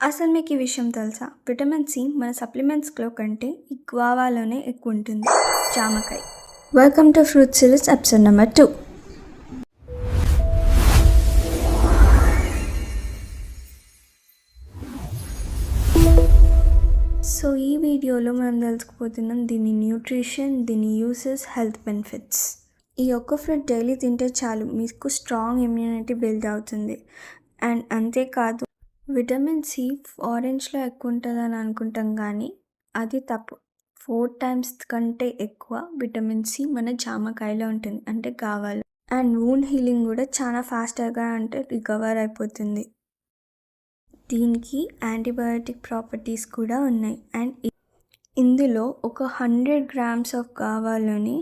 అసలు మీకు ఈ విషయం తెలుసా? విటమిన్ సి మన సప్లిమెంట్స్‌లో కంటే ఈ గ్వావాలోనే ఎక్కువుంటుంది. జామకాయ. Welcome to fruit series episode number 2. So ఈ వీడియోలో మనం తెలుసుకోబోతున్నాం దీని న్యూట్రిషన్, దీని యూసెస్, హెల్త్ బెనిఫిట్స్. ఈ ఒక్క ఫ్రూట్ డైలీ తింటే చాలు మీకు స్ట్రాంగ్ ఇమ్యూనిటీ బిల్డ్ అవుతుంది. అండ్ అంతేకాదు విటమిన్ సి ఆరెంజ్లో ఎక్కువ ఉంటుందని అనుకుంటాం కానీ అది తప్పు. 4 టైమ్స్ కంటే ఎక్కువ విటమిన్ సి మన జామకాయలో ఉంటుంది, అంటే కావాలి. అండ్ వూండ్ హీలింగ్ కూడా చాలా ఫాస్ట్గా అంటే రికవర్ అయిపోతుంది. దీనికి యాంటీబయాటిక్ ప్రాపర్టీస్ కూడా ఉన్నాయి. అండ్ ఇందులో ఒక 100 grams ఆఫ్ గావాలోని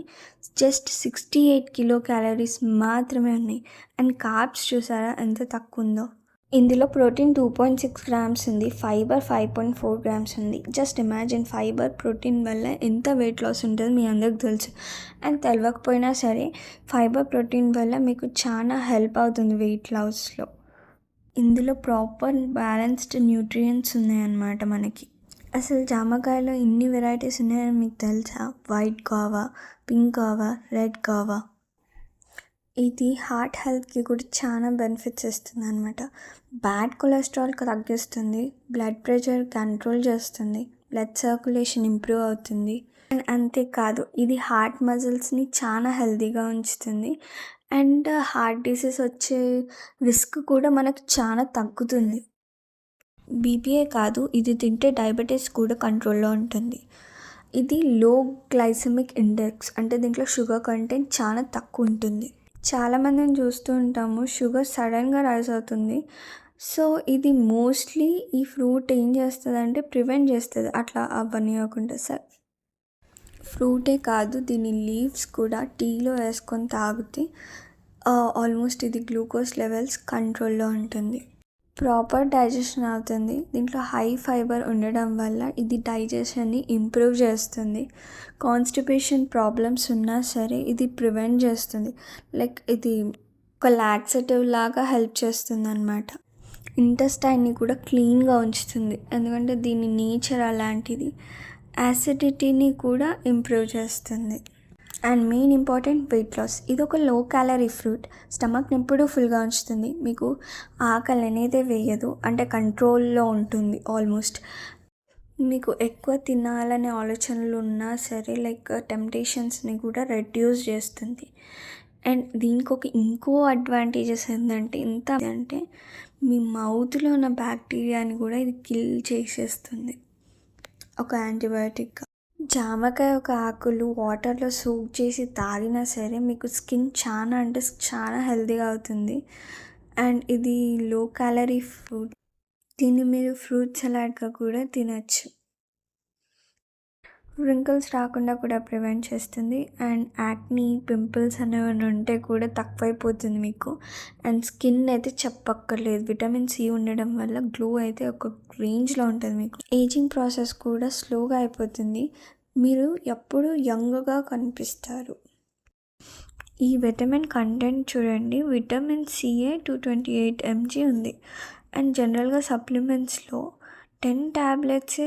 జస్ట్ 68 కిలో క్యాలరీస్ మాత్రమే ఉన్నాయి. అండ్ కార్బ్స్ చూసారా ఎంత తక్కువ ఉందో. ఇందులో ప్రోటీన్ 2.6 grams ఉంది, ఫైబర్ 5.4 grams ఉంది. జస్ట్ ఇమాజిన్ ఫైబర్ ప్రోటీన్ వల్ల ఎంత వెయిట్ లాస్ ఉంటుందో మీ అందరికి తెలుసు. అండ్ తెలియకపోయినా సరే ఫైబర్ ప్రోటీన్ వల్ల మీకు చాలా హెల్ప్ అవుతుంది వెయిట్ లాస్లో. ఇందులో ప్రాపర్ బ్యాలెన్స్డ్ న్యూట్రియంట్స్ ఉన్నాయన్నమాట మనకి. అసలు జామకాయలో ఇన్ని వెరైటీస్ ఉన్నాయని మీకు తెలుసా? White గావా, pink గావా, red గావా. ఇది హార్ట్ హెల్త్కి కూడా చాలా బెనిఫిట్స్ ఇస్తుంది అనమాట. బ్యాడ్ కొలెస్ట్రాల్ తగ్గిస్తుంది, బ్లడ్ ప్రెషర్ కంట్రోల్ చేస్తుంది, బ్లడ్ సర్క్యులేషన్ ఇంప్రూవ్ అవుతుంది. అండ్ అంతేకాదు ఇది హార్ట్ మజిల్స్ని చాలా హెల్తీగా ఉంచుతుంది. అండ్ హార్ట్ డిసీజ్ వచ్చే రిస్క్ కూడా మనకు చాలా తగ్గుతుంది. బీపీఏ కాదు, ఇది తింటే డయాబెటీస్ కూడా కంట్రోల్లో ఉంటుంది. ఇది లో గ్లైసెమిక్ ఇండెక్స్, అంటే దీంట్లో షుగర్ కంటెంట్ చాలా తక్కువ ఉంటుంది. చాలామందిని చూస్తూ ఉంటాము షుగర్ సడన్గా రైజ్ అవుతుంది. సో ఇది మోస్ట్లీ ఈ ఫ్రూట్ ఏం చేస్తుంది అంటే ప్రివెంట్ చేస్తుంది అట్లా అవ్వనివ్వకుండా. సార్ ఫ్రూటే కాదు, దీని లీవ్స్ కూడా టీలో వేసుకొని తాగితే ఆల్మోస్ట్ ఇది గ్లూకోజ్ లెవెల్స్ కంట్రోల్లో ఉంటుంది. ప్రాపర్ డైజెషన్ అవుతుంది. దీంట్లో హై ఫైబర్ ఉండడం వల్ల ఇది డైజెషన్ని ఇంప్రూవ్ చేస్తుంది. కాన్స్టిపేషన్ ప్రాబ్లమ్స్ ఉన్నా సరే ఇది ప్రివెంట్ చేస్తుంది. లైక్ ఇది ఒక లాక్సేటివ్ లాగా హెల్ప్ చేస్తుంది అన్నమాట. ఇంటెస్టైన్ని కూడా క్లీన్గా ఉంచుతుంది, ఎందుకంటే దీని నేచర్ అలాంటిది. యాసిడిటీని కూడా ఇంప్రూవ్ చేస్తుంది. And main important weight loss. ఇది ఒక లో క్యాలరీ ఫ్రూట్, స్టమక్ని ఎప్పుడూ ఫుల్గా ఉంచుతుంది, మీకు ఆకలి అనేది వేయదు, అంటే కంట్రోల్లో ఉంటుంది ఆల్మోస్ట్. మీకు ఎక్కువ తినాలనే ఆలోచనలు ఉన్నా సరే లైక్ టెంప్టేషన్స్ని కూడా రెడ్యూస్ చేస్తుంది. అండ్ దీనికి ఇంకో అడ్వాంటేజెస్ ఏంటంటే అంటే మీ మౌత్లో ఉన్న బ్యాక్టీరియాని కూడా ఇది కిల్ చేసేస్తుంది, ఒక యాంటీబయాటిక్. జామకాయ ఒక ఆకులు వాటర్లో సోక్ చేసి తాగినా సరే మీకు స్కిన్ చాలా అంటే చాలా హెల్తీగా అవుతుంది. అండ్ ఇది లో క్యాలరీ ఫ్రూట్, దీన్ని మీరు ఫ్రూట్ సలాడ్గా కూడా తినచ్చు. రింకిల్స్ రాకుండా కూడా ప్రివెంట్ చేస్తుంది. అండ్ యాక్నీ, పింపుల్స్ అనేవి ఉంటే కూడా తక్కువైపోతుంది మీకు. అండ్ స్కిన్ అయితే చెప్పక్కర్లేదు, విటమిన్ సి ఉండడం వల్ల గ్లో అయితే ఒక రేంజ్లో ఉంటుంది మీకు. ఏజింగ్ ప్రాసెస్ కూడా స్లోగా అయిపోతుంది, మీరు ఎప్పుడు యంగ్గా కనిపిస్తారు. ఈ విటమిన్ కంటెంట్ చూడండి, విటమిన్ సిఏ 228 mg ఉంది. అండ్ జనరల్గా సప్లిమెంట్స్లో 10 ట్యాబ్లెట్స్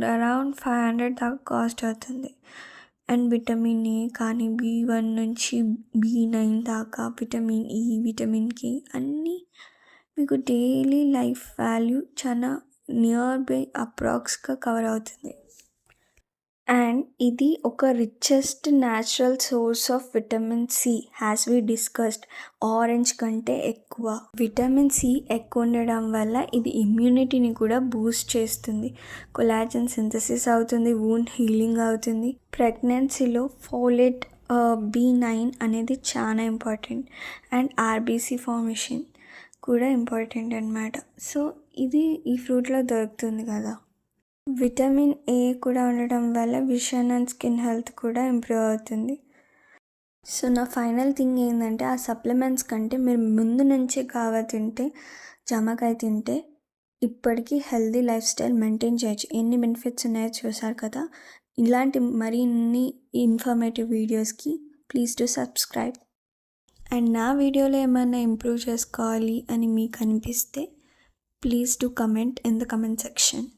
అరౌండ్ 500 దాకా కాస్ట్ అవుతుంది. అండ్ విటమిన్ ఏ కానీ B1 నుంచి B9 దాకా, విటమిన్ ఈ, విటమిన్ కే అన్నీ మీకు డైలీ లైఫ్ వాల్యూ చాలా నియర్ బై అప్రాక్స్గా కవర్ అవుతుంది. అండ్ ఇది ఒక richest natural source of vitamin C has we discussed. Orange కంటే ఎక్కువ విటమిన్ సి ఎక్కువ ఉండడం వల్ల ఇది ఇమ్యూనిటీని కూడా బూస్ట్ చేస్తుంది, కొలాజన్ సింథసిస్ అవుతుంది, వూండ్ హీలింగ్ అవుతుంది. ప్రెగ్నెన్సీలో ఫోలేట్ B9 అనేది చాలా ఇంపార్టెంట్. అండ్ ఆర్బీసీ ఫార్మేషన్ కూడా ఇంపార్టెంట్ అన్నమాట. సో ఇది ఈ ఫ్రూట్లో దొరుకుతుంది కదా. విటమిన్ ఏ కూడా ఉండడం వల్ల విషన్ అండ్ స్కిన్ హెల్త్ కూడా ఇంప్రూవ్ అవుతుంది. సో నా ఫైనల్ థింగ్ ఏంటంటే ఆ సప్లిమెంట్స్ కంటే మీరు ముందు నుంచే కావా తింటే, జామకాయ తింటే ఇప్పటికీ హెల్తీ లైఫ్ స్టైల్ మెయింటైన్ చేయొచ్చు. ఎన్ని బెనిఫిట్స్ ఉన్నాయో చూసారు కదా. ఇలాంటి మరిన్ని ఇన్ఫర్మేటివ్ వీడియోస్కి ప్లీజ్ టు సబ్స్క్రైబ్. అండ్ నా వీడియోలో ఏమైనా ఇంప్రూవ్ చేసుకోవాలి అని మీకు అనిపిస్తే Please do comment in the comment section.